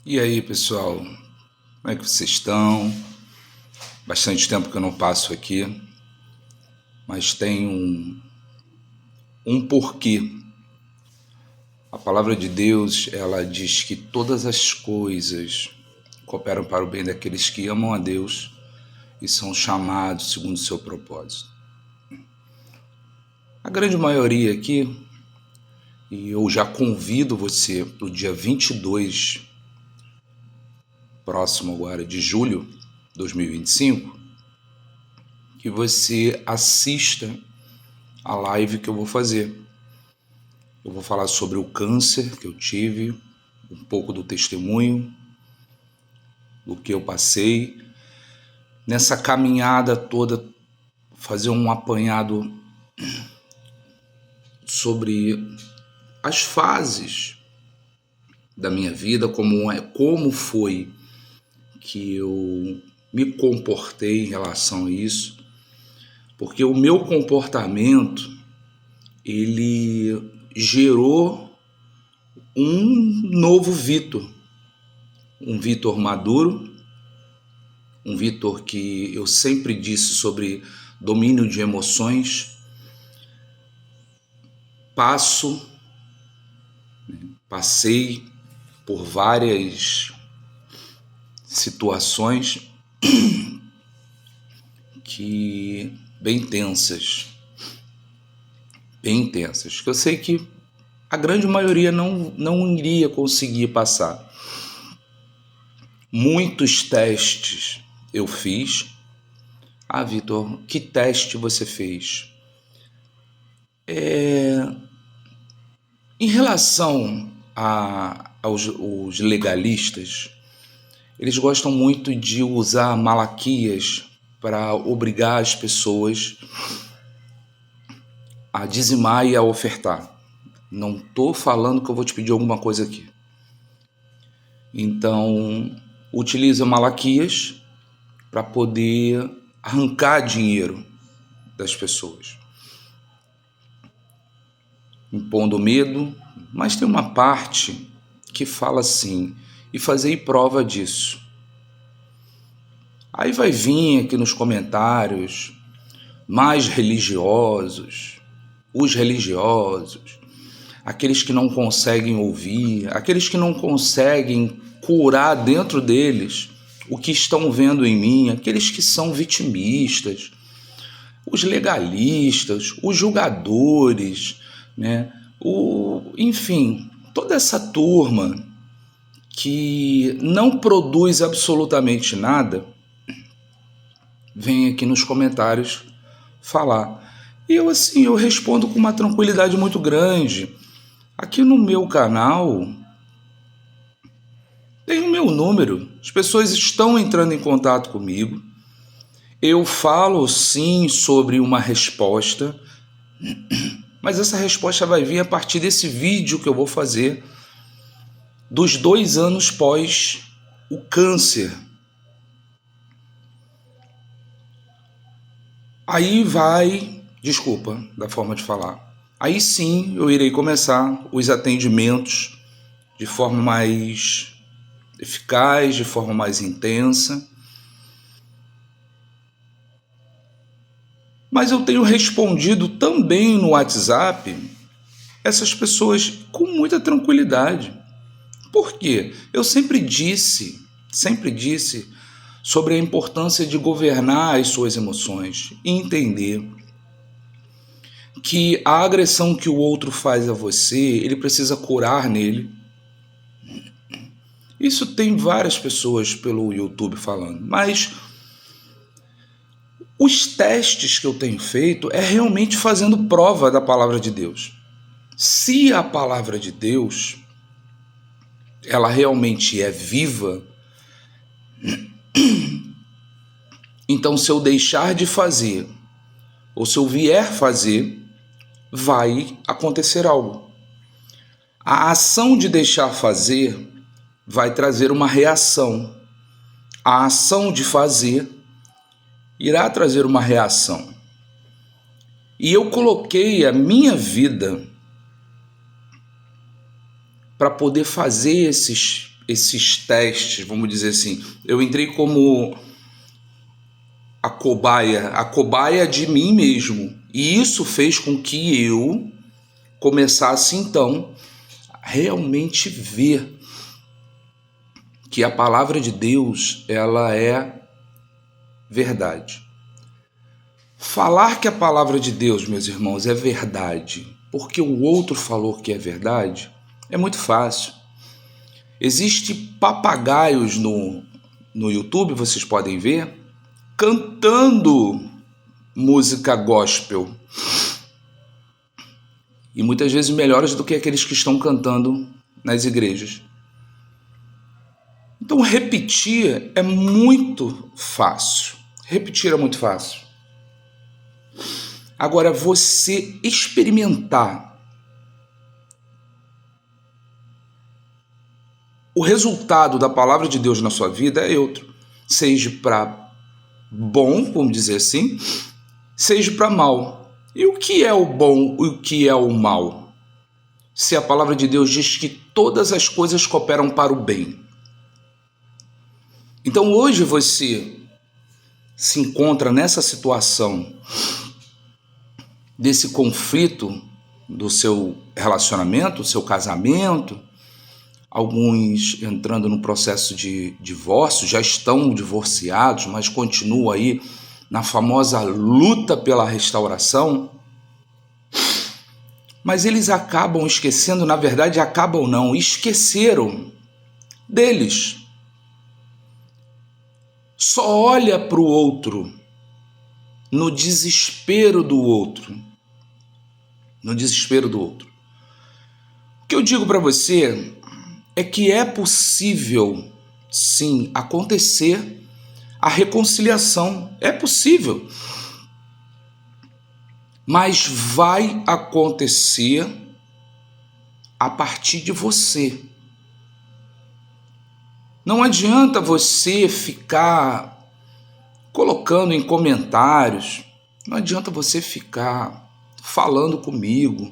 E aí, pessoal, como é que vocês estão? Bastante tempo que eu não passo aqui, mas tem um porquê. A palavra de Deus, ela diz que todas as coisas cooperam para o bem daqueles que amam a Deus e são chamados segundo o seu propósito. A grande maioria aqui, e eu já convido você para o dia 22, próximo agora de julho de 2025, que você assista a live que eu vou fazer. Eu vou falar sobre o câncer que eu tive, um pouco do testemunho, do que eu passei. Nessa caminhada toda, fazer um apanhado sobre as fases da minha vida, como foi que eu me comportei em relação a isso, porque o meu comportamento, ele gerou um novo Vitor, um Vitor maduro, um Vitor que eu sempre disse sobre domínio de emoções. Passei por várias situações que bem tensas, que eu sei que a grande maioria não iria conseguir passar. Muitos testes eu fiz. Ah, Vitor, que teste você fez? Em relação aos legalistas, eles gostam muito de usar Malaquias para obrigar as pessoas a dizimar e a ofertar. Não estou falando que eu vou te pedir alguma coisa aqui. Então, utiliza Malaquias para poder arrancar dinheiro das pessoas, impondo medo, mas tem uma parte que fala assim: e fazei prova disso. Aí vai vir aqui nos comentários mais religiosos, os religiosos, aqueles que não conseguem ouvir, aqueles que não conseguem curar dentro deles o que estão vendo em mim, aqueles que são vitimistas, os legalistas, os julgadores, né? Enfim, toda essa turma que não produz absolutamente nada, vem aqui nos comentários falar. E eu respondo com uma tranquilidade muito grande. Aqui no meu canal tem o meu número, as pessoas estão entrando em contato comigo. Eu falo sim sobre uma resposta, mas essa resposta vai vir a partir desse vídeo que eu vou fazer dos 2 anos pós o câncer. Aí desculpa da forma de falar, aí sim eu irei começar os atendimentos de forma mais eficaz, de forma mais intensa. Mas eu tenho respondido também no WhatsApp essas pessoas com muita tranquilidade. Por quê? Eu sempre disse sobre a importância de governar as suas emoções e entender que a agressão que o outro faz a você, ele precisa curar nele. Isso tem várias pessoas pelo YouTube falando, mas os testes que eu tenho feito é realmente fazendo prova da palavra de Deus. Se a palavra de Deus, ela realmente é viva, então se eu deixar de fazer, ou se eu vier fazer, vai acontecer algo. A ação de deixar fazer vai trazer uma reação. A ação de fazer irá trazer uma reação. E eu coloquei a minha vida para poder fazer esses testes, vamos dizer assim. Eu entrei como a cobaia de mim mesmo. E isso fez com que eu começasse, então, a realmente ver que a palavra de Deus, ela é verdade. Falar que a palavra de Deus, meus irmãos, é verdade, porque o outro falou que é verdade, é muito fácil. Existem papagaios no YouTube, vocês podem ver, cantando música gospel. E muitas vezes melhores do que aqueles que estão cantando nas igrejas. Então repetir é muito fácil. Repetir é muito fácil. Agora você experimentar o resultado da palavra de Deus na sua vida é outro. Seja para bom, vamos dizer assim, seja para mal. E o que é o bom e o que é o mal? Se a palavra de Deus diz que todas as coisas cooperam para o bem. Então hoje você se encontra nessa situação desse conflito do seu relacionamento, do seu casamento, alguns entrando no processo de divórcio, já estão divorciados, mas continuam aí na famosa luta pela restauração. Mas eles acabam esquecendo, na verdade acabam não, esqueceram deles. Só olha para o outro no desespero do outro. No desespero do outro. O que eu digo para você é que é possível, sim, acontecer a reconciliação. É possível. Mas vai acontecer a partir de você. Não adianta você ficar colocando em comentários, não adianta você ficar falando comigo,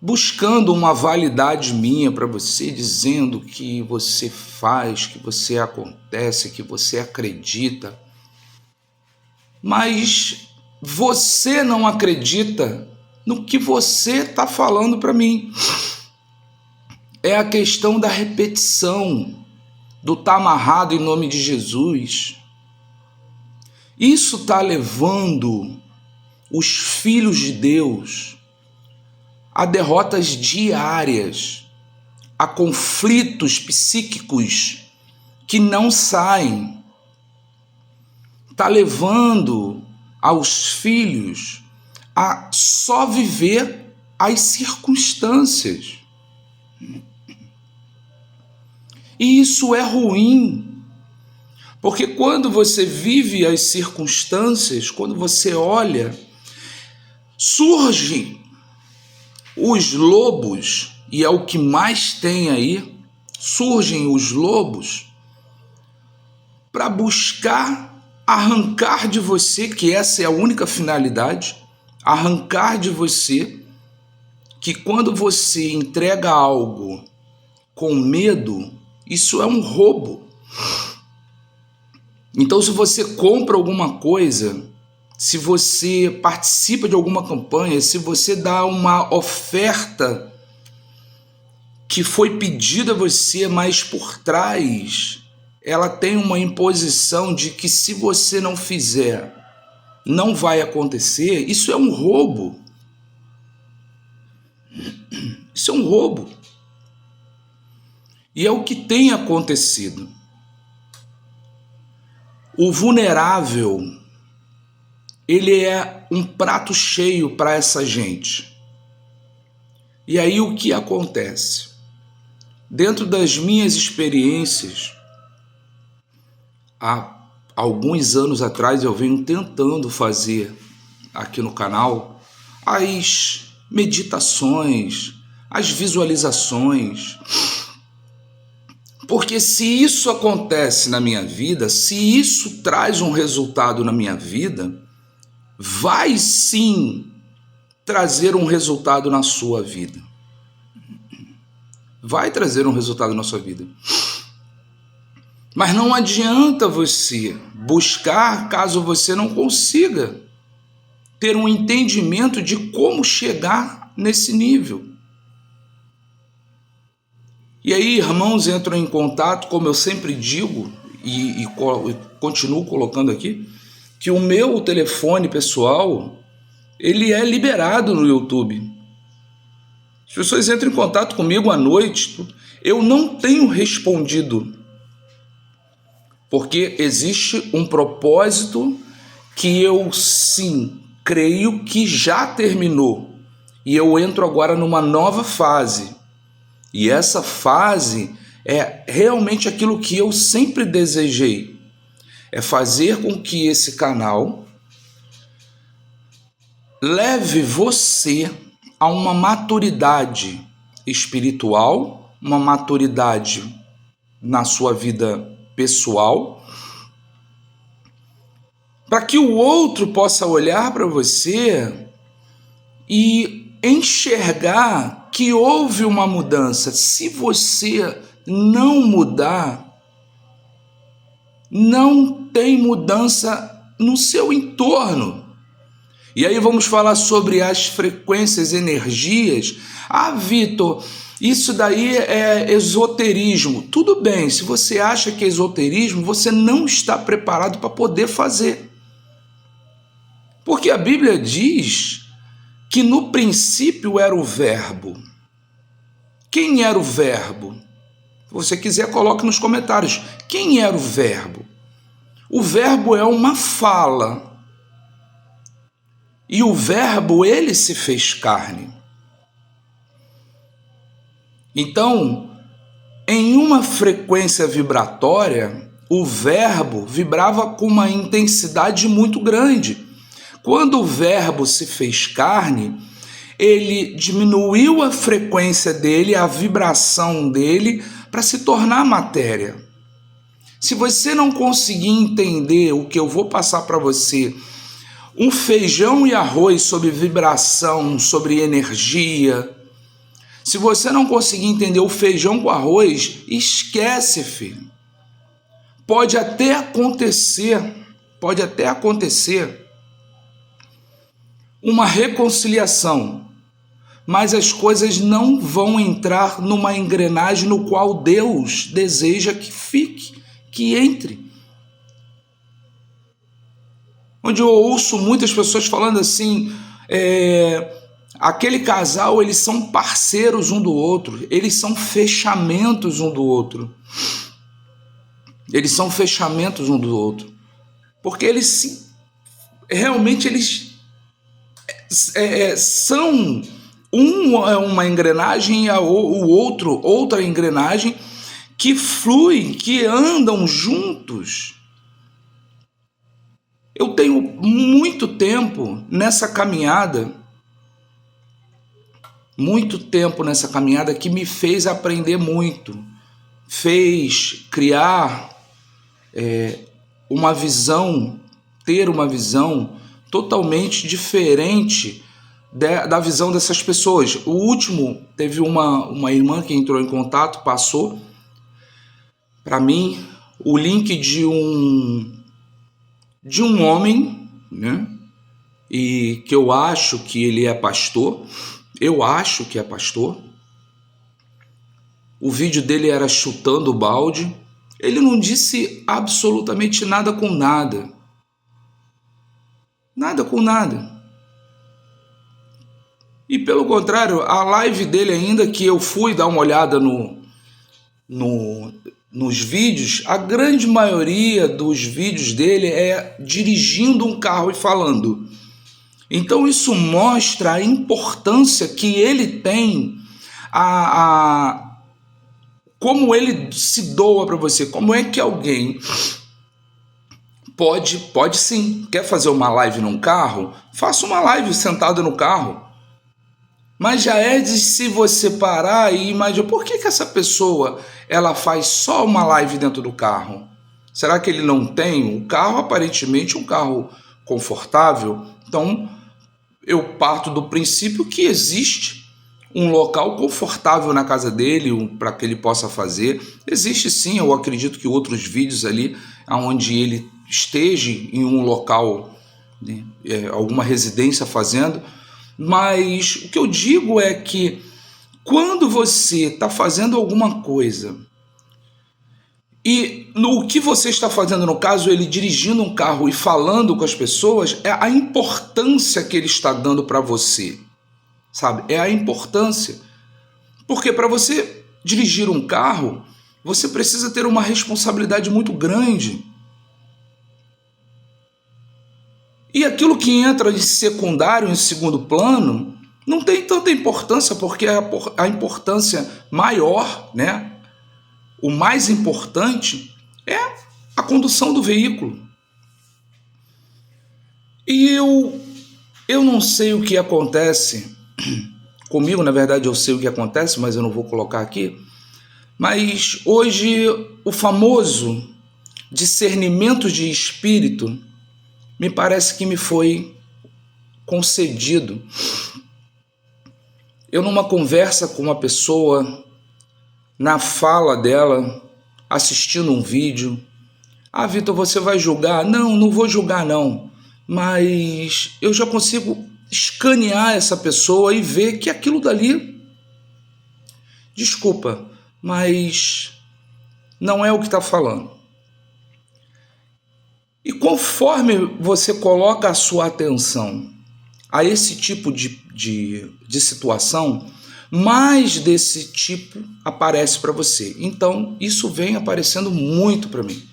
buscando uma validade minha para você, dizendo que você faz, que você acontece, que você acredita. Mas você não acredita no que você está falando para mim. É a questão da repetição, do tá amarrado em nome de Jesus. Isso está levando os filhos de Deus a derrotas diárias, a conflitos psíquicos que não saem. Está levando aos filhos a só viver as circunstâncias. E isso é ruim, porque quando você vive as circunstâncias, quando você olha, surgem os lobos, e é o que mais tem aí, surgem os lobos para buscar arrancar de você, que essa é a única finalidade, arrancar de você, que quando você entrega algo com medo, isso é um roubo. Então, se você compra alguma coisa, se você participa de alguma campanha, se você dá uma oferta que foi pedida a você, mas por trás ela tem uma imposição de que se você não fizer, não vai acontecer, isso é um roubo. Isso é um roubo. E é o que tem acontecido. O vulnerável, ele é um prato cheio para essa gente. E aí o que acontece? Dentro das minhas experiências, há alguns anos atrás eu venho tentando fazer aqui no canal as meditações, as visualizações. Porque se isso acontece na minha vida, se isso traz um resultado na minha vida, vai sim trazer um resultado na sua vida. vai trazer um resultado na sua vida. Mas não adianta você buscar caso você não consiga ter um entendimento de como chegar nesse nível. E aí, irmãos entram em contato, como eu sempre digo, e continuo colocando aqui, que o meu telefone pessoal, ele é liberado no YouTube. As pessoas entram em contato comigo à noite, eu não tenho respondido, porque existe um propósito que eu sim creio que já terminou, e eu entro agora numa nova fase, e essa fase é realmente aquilo que eu sempre desejei, é fazer com que esse canal leve você a uma maturidade espiritual, uma maturidade na sua vida pessoal, para que o outro possa olhar para você e enxergar que houve uma mudança. Se você não mudar, não tem mudança no seu entorno. E aí vamos falar sobre as frequências, energias. Ah, Vitor, isso daí é esoterismo. Tudo bem, se você acha que é esoterismo, você não está preparado para poder fazer. Porque a Bíblia diz que no princípio era o Verbo. Quem era o Verbo? Se você quiser, coloque nos comentários. Quem era o Verbo? O Verbo é uma fala. E o Verbo, ele se fez carne. Então, em uma frequência vibratória, o Verbo vibrava com uma intensidade muito grande. Quando o Verbo se fez carne, ele diminuiu a frequência dele, a vibração dele, para se tornar matéria. Se você não conseguir entender o que eu vou passar para você, um feijão e arroz sobre vibração, sobre energia. Se você não conseguir entender o feijão com arroz, esquece, filho. Pode até acontecer uma reconciliação, mas as coisas não vão entrar numa engrenagem no qual Deus deseja que fique, que entre. Onde eu ouço muitas pessoas falando assim, aquele casal, eles são parceiros um do outro, eles são fechamentos um do outro. Eles são fechamentos um do outro. Porque eles realmente são uma engrenagem e o outro outra engrenagem que fluem, que andam juntos. Eu tenho muito tempo nessa caminhada que me fez aprender muito, fez criar uma visão, ter uma visão totalmente diferente da visão dessas pessoas. O último, teve uma irmã que entrou em contato, passou para mim o link de um homem, né? E que eu acho que ele é pastor. Eu acho que é pastor. O vídeo dele era chutando o balde. Ele não disse absolutamente nada com nada. Nada com nada. E pelo contrário, a live dele ainda, que eu fui dar uma olhada nos vídeos, a grande maioria dos vídeos dele é dirigindo um carro e falando. Então isso mostra a importância que ele tem, como ele se doa para você. Como é que alguém pode sim, quer fazer uma live num carro? Faça uma live sentado no carro. Mas já é de se você parar e imaginar, por que essa pessoa ela faz só uma live dentro do carro? Será que ele não tem? O carro aparentemente é um carro confortável. Então eu parto do princípio que existe um local confortável na casa dele para que ele possa fazer. Existe sim, eu acredito que outros vídeos ali onde ele esteja em um local, né, alguma residência fazendo, mas o que eu digo é que quando você está fazendo alguma coisa e no que você está fazendo, no caso ele dirigindo um carro e falando com as pessoas, é a importância que ele está dando para você, sabe? É a importância. Porque para você dirigir um carro, você precisa ter uma responsabilidade muito grande. E aquilo que entra de secundário, em segundo plano, não tem tanta importância, porque a importância maior, né? O mais importante é a condução do veículo. E eu não sei o que acontece comigo, na verdade eu sei o que acontece, mas eu não vou colocar aqui. Mas hoje o famoso discernimento de espírito me parece que me foi concedido. Eu numa conversa com uma pessoa, na fala dela, assistindo um vídeo, Vitor, você vai julgar? Não vou julgar não, mas eu já consigo escanear essa pessoa e ver que aquilo dali, desculpa, mas não é o que está falando. E conforme você coloca a sua atenção a esse tipo de situação, mais desse tipo aparece para você. Então, isso vem aparecendo muito para mim,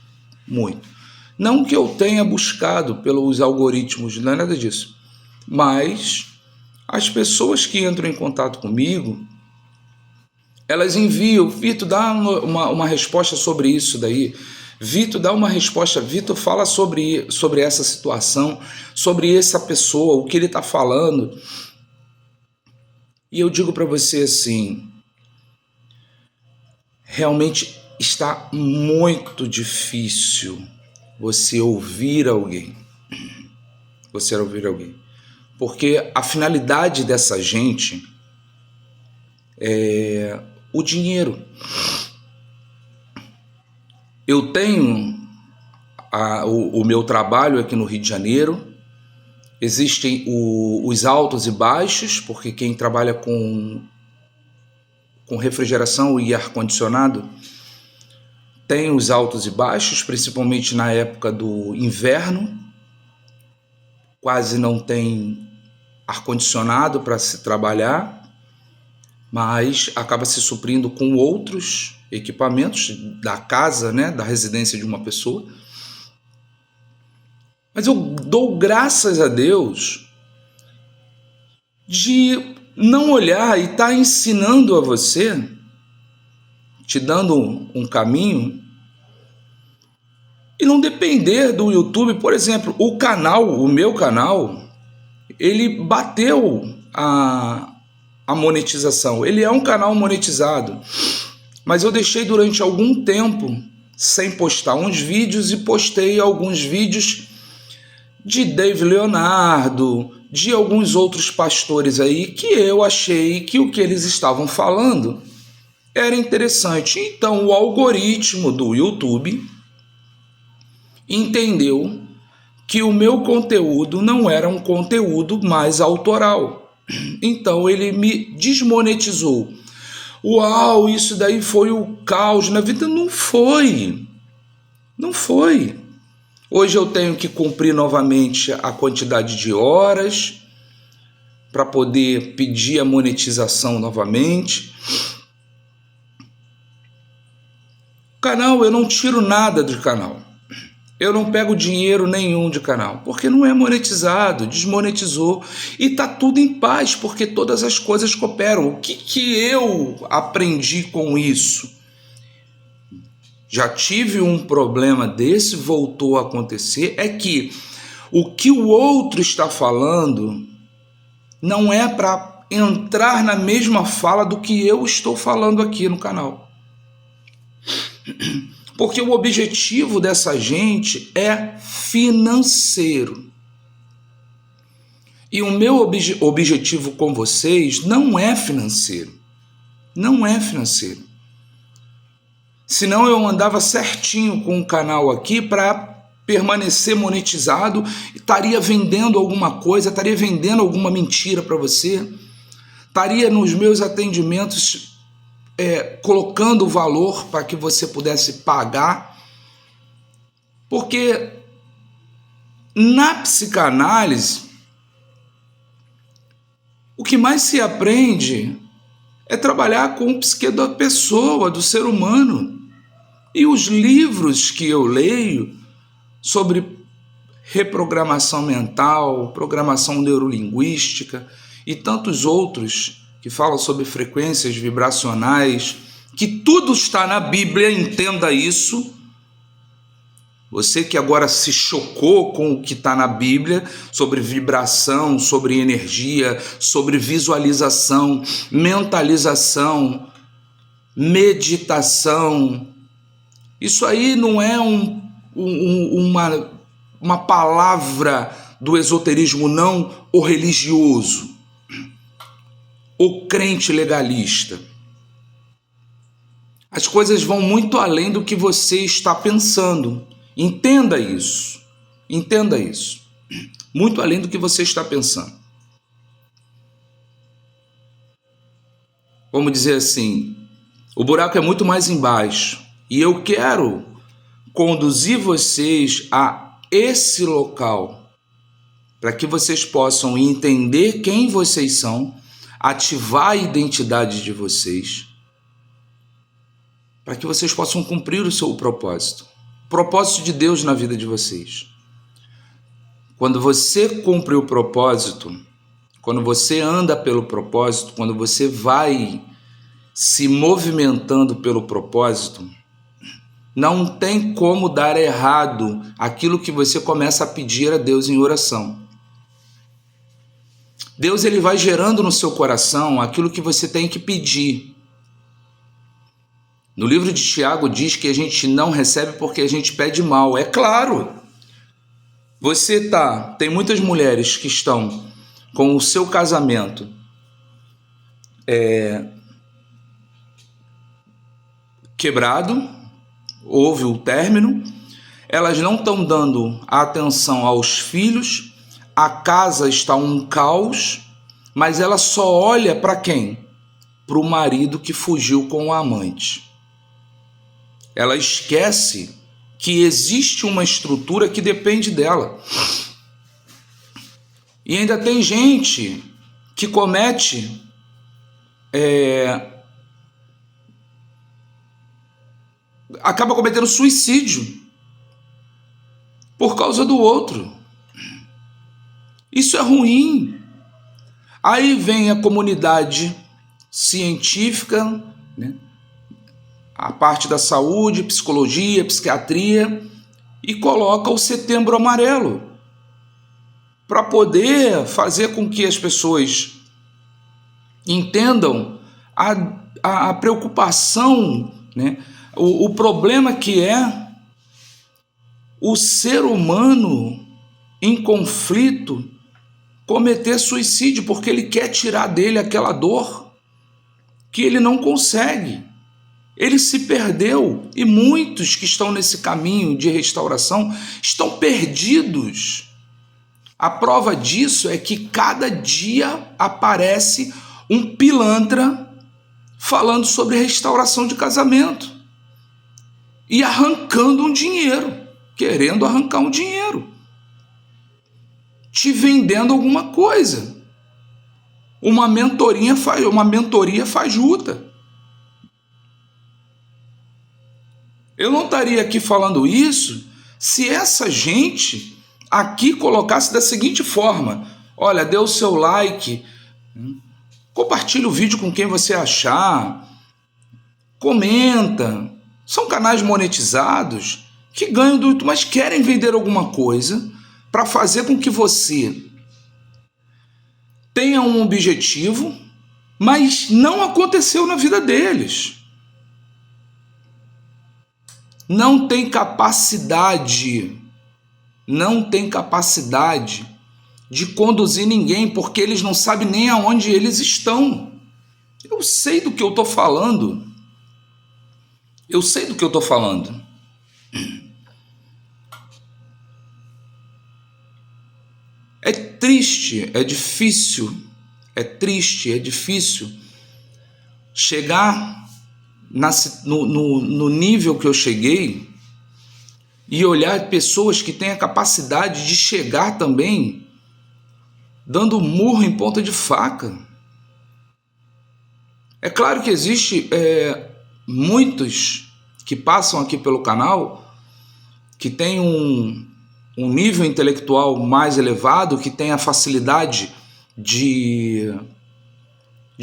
muito. Não que eu tenha buscado pelos algoritmos, não é nada disso, mas as pessoas que entram em contato comigo, elas enviam, Vitor, dá uma resposta sobre isso daí, Vitor, dá uma resposta, Vitor, fala sobre essa situação, sobre essa pessoa, o que ele está falando. E eu digo para você assim, realmente está muito difícil você ouvir alguém. Porque a finalidade dessa gente é o dinheiro. Eu tenho o meu trabalho aqui no Rio de Janeiro. Existem os altos e baixos, porque quem trabalha com refrigeração e ar-condicionado tem os altos e baixos, principalmente na época do inverno. Quase não tem ar-condicionado para se trabalhar, mas acaba se suprindo com outros equipamentos da casa, né, da residência de uma pessoa. Mas eu dou graças a Deus de não olhar e estar ensinando a você, te dando um caminho, e não depender do YouTube. Por exemplo, o meu canal, ele bateu a monetização. Ele é um canal monetizado, mas eu deixei durante algum tempo sem postar uns vídeos e postei alguns vídeos de David Leonardo, de alguns outros pastores aí que eu achei que o que eles estavam falando era interessante. Então o algoritmo do YouTube entendeu que o meu conteúdo não era um conteúdo mais autoral. Então ele me desmonetizou. Uau, isso daí foi o caos na vida. Não foi. Hoje eu tenho que cumprir novamente a quantidade de horas para poder pedir a monetização novamente. O canal, eu não tiro nada do canal. Eu não pego dinheiro nenhum de canal, porque não é monetizado, desmonetizou. E tá tudo em paz, porque todas as coisas cooperam. O que eu aprendi com isso? Já tive um problema desse, voltou a acontecer, é que o que o outro está falando não é para entrar na mesma fala do que eu estou falando aqui no canal. Porque o objetivo dessa gente é financeiro. E o meu objetivo com vocês não é financeiro. Não é financeiro. Senão eu andava certinho com o canal aqui para permanecer monetizado, estaria vendendo alguma coisa, estaria vendendo alguma mentira para você, estaria nos meus atendimentos colocando valor para que você pudesse pagar, porque na psicanálise o que mais se aprende é trabalhar com o psique da pessoa, do ser humano. E os livros que eu leio sobre reprogramação mental, programação neurolinguística e tantos outros que falam sobre frequências vibracionais, que tudo está na Bíblia, entenda isso. Você que agora se chocou com o que está na Bíblia sobre vibração, sobre energia, sobre visualização, mentalização, meditação. Isso aí não é uma palavra do esoterismo, não o religioso, o crente legalista. As coisas vão muito além do que você está pensando. Entenda isso. Entenda isso. Muito além do que você está pensando. Vamos dizer assim, o buraco é muito mais embaixo. E eu quero conduzir vocês a esse local para que vocês possam entender quem vocês são, ativar a identidade de vocês, para que vocês possam cumprir o seu propósito. O propósito de Deus na vida de vocês. Quando você cumpre o propósito, quando você anda pelo propósito, quando você vai se movimentando pelo propósito, não tem como dar errado aquilo que você começa a pedir a Deus em oração. Deus ele vai gerando no seu coração aquilo que você tem que pedir. No livro de Tiago diz que a gente não recebe porque a gente pede mal. É claro. Tem muitas mulheres que estão com o seu casamento quebrado, houve o término, elas não estão dando atenção aos filhos, a casa está um caos, mas ela só olha para quem? Para o marido que fugiu com o amante. Ela esquece que existe uma estrutura que depende dela. E ainda tem gente que acaba cometendo suicídio por causa do outro. Isso é ruim. Aí vem a comunidade científica, né? A parte da saúde, psicologia, psiquiatria, e coloca o Setembro Amarelo para poder fazer com que as pessoas entendam a preocupação, né? O problema que é o ser humano em conflito cometer suicídio, porque ele quer tirar dele aquela dor que ele não consegue. Ele se perdeu, e muitos que estão nesse caminho de restauração estão perdidos. A prova disso é que cada dia aparece um pilantra falando sobre restauração de casamento e arrancando um dinheiro, querendo arrancar um dinheiro, te vendendo alguma coisa. Uma mentoria fajuta. Eu não estaria aqui falando isso se essa gente aqui colocasse da seguinte forma: olha, dê o seu like, compartilhe o vídeo com quem você achar, comenta. São canais monetizados que ganham do YouTube, mas querem vender alguma coisa para fazer com que você tenha um objetivo, mas não aconteceu na vida deles. Não tem capacidade de conduzir ninguém, porque eles não sabem nem aonde eles estão. Eu sei do que eu estou falando. Eu sei do que eu estou falando. É triste, é difícil, é difícil chegar no nível que eu cheguei e olhar pessoas que têm a capacidade de chegar também dando murro em ponta de faca. É claro que existe muitos que passam aqui pelo canal que têm um nível intelectual mais elevado, que tem a facilidade de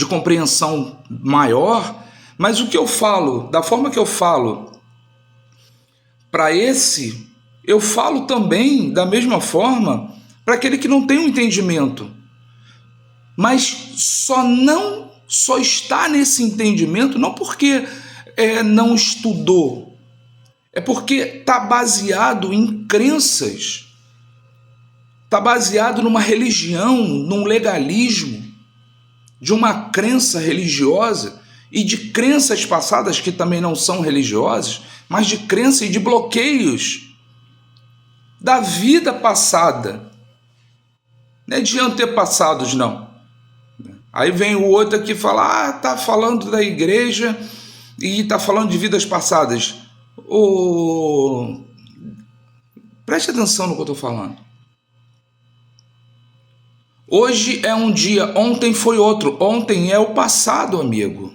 compreensão maior, mas o que eu falo, da forma que eu falo para esse, eu falo também da mesma forma para aquele que não tem um entendimento, mas só está nesse entendimento não porque não estudou, é porque está baseado em crenças, está baseado numa religião, num legalismo, de uma crença religiosa e de crenças passadas que também não são religiosas, mas de crença e de bloqueios da vida passada, não é de antepassados, não. Aí vem o outro aqui e fala, tá falando da igreja e tá falando de vidas passadas. Preste atenção no que eu estou falando. Hoje é um dia, ontem foi outro. Ontem é o passado, amigo.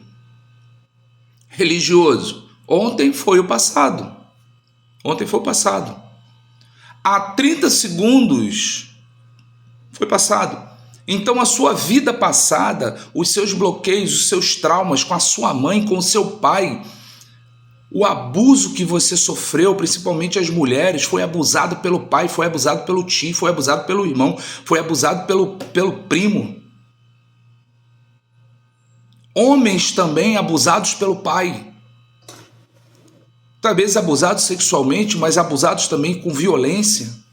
Religioso. Ontem foi o passado. Ontem foi o passado. Há 30 segundos foi passado. Então a sua vida passada, os seus bloqueios, os seus traumas com a sua mãe, com o seu pai, o abuso que você sofreu, principalmente as mulheres, foi abusado pelo pai, foi abusado pelo tio, foi abusado pelo irmão, foi abusado pelo primo. Homens também abusados pelo pai. Talvez abusados sexualmente, mas abusados também com violência.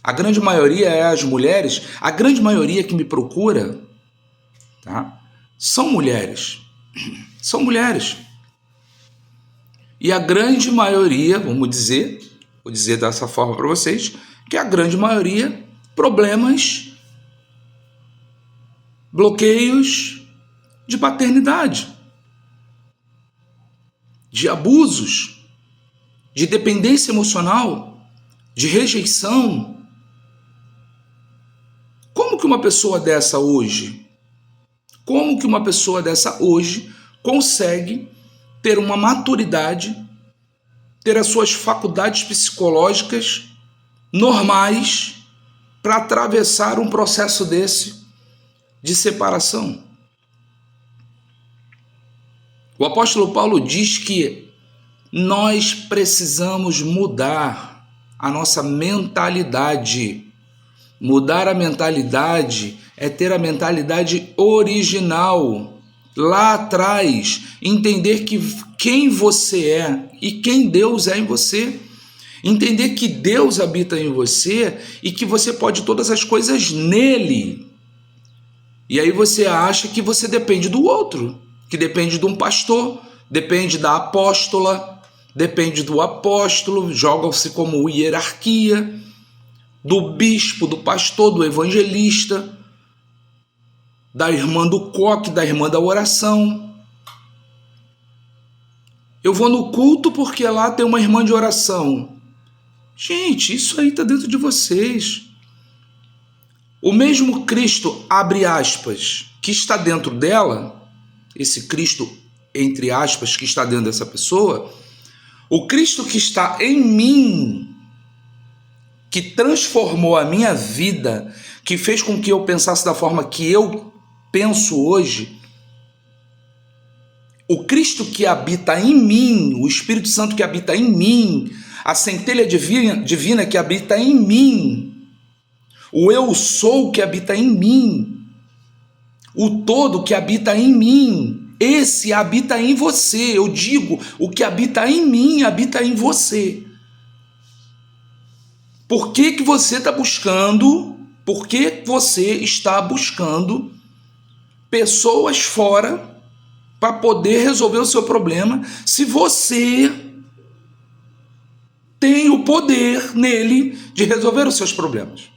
A grande maioria é as mulheres, a grande maioria que me procura, tá? São mulheres. São mulheres. E a grande maioria, vou dizer dessa forma para vocês, que a grande maioria, problemas, bloqueios de paternidade, de abusos, de dependência emocional, de rejeição. Como que uma pessoa dessa hoje consegue ter uma maturidade, ter as suas faculdades psicológicas normais para atravessar um processo desse de separação? O apóstolo Paulo diz que nós precisamos mudar a nossa mentalidade. Mudar a mentalidade é ter a mentalidade original, lá atrás, entender quem você é e quem Deus é em você, entender que Deus habita em você e que você pode todas as coisas nele. E aí você acha que você depende do outro, que depende de um pastor, depende da apóstola, depende do apóstolo, jogam-se como hierarquia, do bispo, do pastor, do evangelista, da irmã do coque, da irmã da oração. Eu vou no culto porque lá tem uma irmã de oração. Gente, isso aí está dentro de vocês. O mesmo Cristo, abre aspas, que está dentro dela, esse Cristo, entre aspas, que está dentro dessa pessoa, o Cristo que está em mim, que transformou a minha vida, que fez com que eu pensasse da forma que eu penso hoje, o Cristo que habita em mim, o Espírito Santo que habita em mim, a centelha divina que habita em mim, o eu sou que habita em mim, o todo que habita em mim, esse habita em você. Eu digo, o que habita em mim habita em você. Por que você está buscando Por que você está buscando pessoas fora para poder resolver o seu problema, se você tem o poder nele de resolver os seus problemas?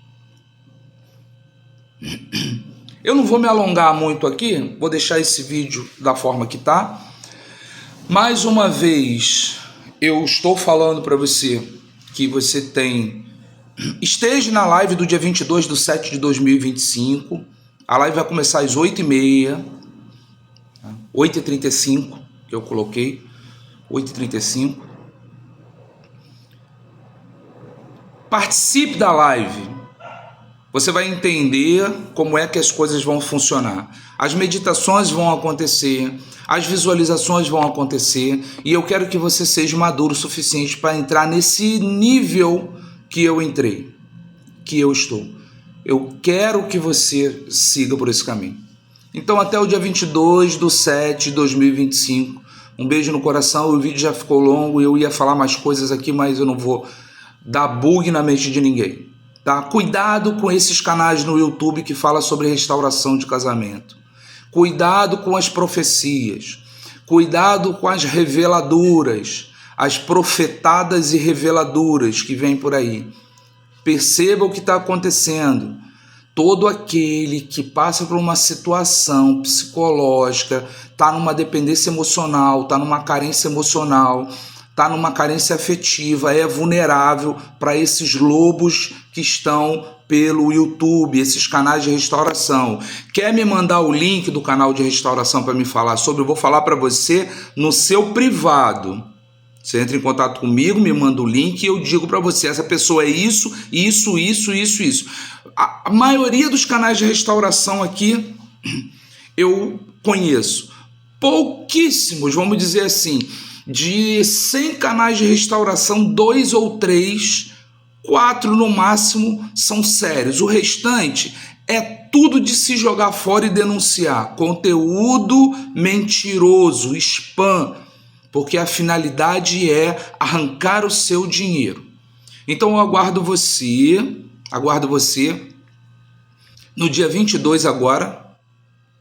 Eu não vou me alongar muito aqui, vou deixar esse vídeo da forma que está. Mais uma vez, eu estou falando para você que você esteja na live do dia 22/7/2025. A live vai começar às 8h30, 8h35, que eu coloquei, 8h35. Participe da live. Você vai entender como é que as coisas vão funcionar. As meditações vão acontecer, as visualizações vão acontecer, e eu quero que você seja maduro o suficiente para entrar nesse nível que eu entrei, que eu estou. Eu quero que você siga por esse caminho. Então, até o dia 22/7/2025, um beijo no coração. O vídeo já ficou longo, eu ia falar mais coisas aqui, mas eu não vou dar bug na mente de ninguém. Tá? Cuidado com esses canais no YouTube que falam sobre restauração de casamento. Cuidado com as profecias. Cuidado com as reveladuras, as profetadas e reveladuras que vêm por aí. Perceba o que está acontecendo. Todo aquele que passa por uma situação psicológica, está numa dependência emocional, está numa carência emocional, está numa carência afetiva, é vulnerável para esses lobos que estão pelo YouTube, esses canais de restauração. Quer me mandar o link do canal de restauração para me falar sobre? Eu vou falar para você no seu privado. Você entra em contato comigo, me manda o link e eu digo para você, essa pessoa é isso. A maioria dos canais de restauração aqui eu conheço. Pouquíssimos, vamos dizer assim, de 100 canais de restauração, 2 ou 3, 4 no máximo são sérios. O restante é tudo de se jogar fora e denunciar. Conteúdo mentiroso, spam, porque a finalidade é arrancar o seu dinheiro. Então eu aguardo você no dia 22 agora,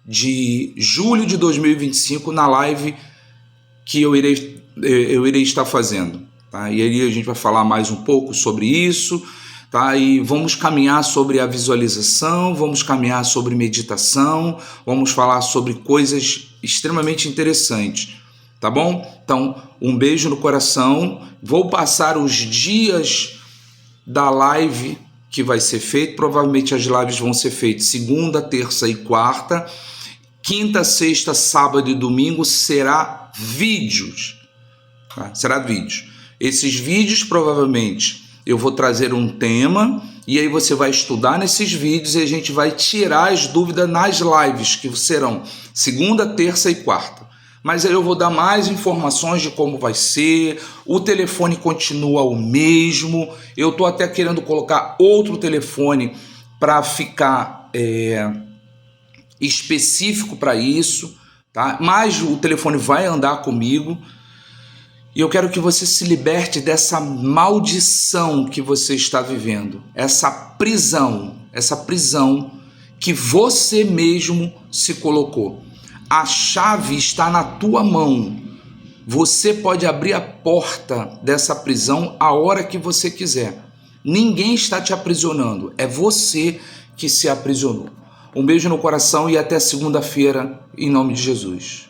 de julho de 2025, na live que eu irei estar fazendo, tá? E aí a gente vai falar mais um pouco sobre isso, tá? E vamos caminhar sobre a visualização, vamos caminhar sobre meditação, vamos falar sobre coisas extremamente interessantes, tá bom? Então, um beijo no coração. Vou passar os dias da live que vai ser feito. Provavelmente as lives vão ser feitas segunda, terça e quarta. Quinta, sexta, sábado e domingo será vídeos, tá? Será vídeos. Esses vídeos provavelmente eu vou trazer um tema e aí você vai estudar nesses vídeos e a gente vai tirar as dúvidas nas lives que serão segunda, terça e quarta. Mas aí eu vou dar mais informações de como vai ser. O telefone continua o mesmo. Eu estou até querendo colocar outro telefone para ficar específico para isso, tá? Mas o telefone vai andar comigo. E eu quero que você se liberte dessa maldição que você está vivendo, essa prisão que você mesmo se colocou. A chave está na tua mão. Você pode abrir a porta dessa prisão a hora que você quiser. Ninguém está te aprisionando, é você que se aprisionou. Um beijo no coração e até segunda-feira, em nome de Jesus.